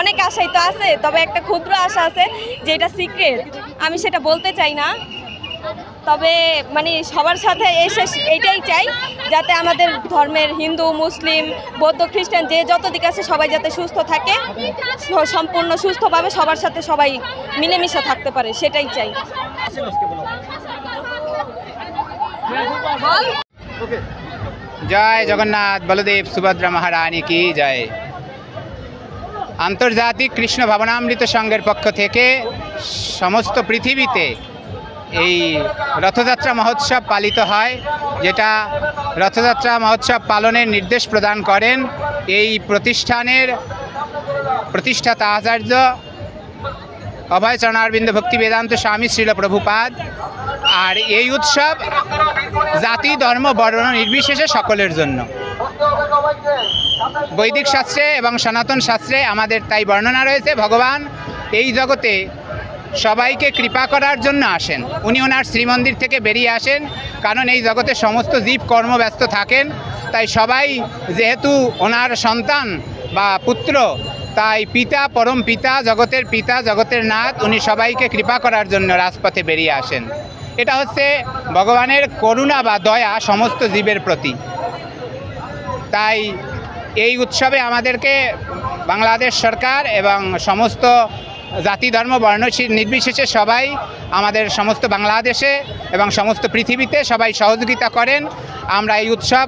অনেক আশাই তো আছে, তবে একটা ক্ষুদ্র আশা আছে যেটা সিক্রেট, আমি সেটা বলতে চাই না। তবে মানে সবার সাথে এসে এইটাই চাই যাতে আমাদের ধর্মের হিন্দু, মুসলিম, বৌদ্ধ, খ্রিস্টান যে যত দিক আছে সবাই যাতে সুস্থ থাকে, সম্পূর্ণ সুস্থভাবে সবার সাথে সবাই মিলেমিশে থাকতে পারে, সেটাই চাই। জয় জগন্নাথ বলদেব সুভদ্রা মহারানী কি জয়। আন্তর্জাতিক কৃষ্ণ ভাবনামৃত সংঘের পক্ষ থেকে সমস্ত পৃথিবীতে এই রথযাত্রা মহোৎসব পালিত হয়, যেটা রথযাত্রা মহোৎসব পালনের নির্দেশ প্রদান করেন এই প্রতিষ্ঠানের প্রতিষ্ঠাতা আচার্য অভয় চরণারবিন্দ ভক্তি বেদান্ত স্বামী শ্রীল প্রভুপাদ। আর এই উৎসব জাতি, ধর্ম, বর্ণ নির্বিশেষে সকলের জন্য। বৈদিক শাস্ত্রে এবং সনাতন শাস্ত্রে আমাদের তাই বর্ণনা রয়েছে, ভগবান এই জগতে সবাইকে কৃপা করার জন্য আসেন। উনি ওনার শ্রীমন্দির থেকে বেরিয়ে আসেন, কারণ এই জগতে সমস্ত জীব কর্মব্যস্ত থাকেন, তাই সবাই যেহেতু ওনার সন্তান বা পুত্র, তাই পিতা, পরম পিতা, জগতের নাথ, উনি সবাইকে কৃপা করার জন্য রাজপথে বেরিয়ে আসেন। এটা হচ্ছে ভগবানের করুণা বা দয়া সমস্ত জীবের প্রতি। তাই এই উৎসবে আমাদেরকে বাংলাদেশ সরকার এবং সমস্ত জাতি, ধর্ম, বর্ণ নির্বিশেষে সবাই আমাদের সমস্ত বাংলাদেশে এবং সমস্ত পৃথিবীতে সবাই সহযোগিতা করেন। আমরা এই উৎসব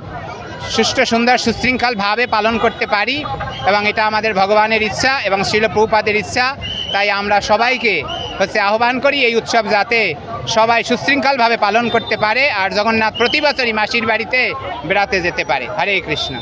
সুষ্ঠু, সুন্দর, সুশৃঙ্খলভাবে পালন করতে পারি এবং এটা আমাদের ভগবানের ইচ্ছা এবং শ্রীল প্রভুপাদের ইচ্ছা। তাই আমরা সবাইকে আহ্বান করি এই উৎসব যাতে সবাই সুশৃঙ্খলভাবে পালন করতে পারে আর জগন্নাথ প্রতি বছরই মাসির বাড়িতে বেড়াতে যেতে পারে। হরে কৃষ্ণ।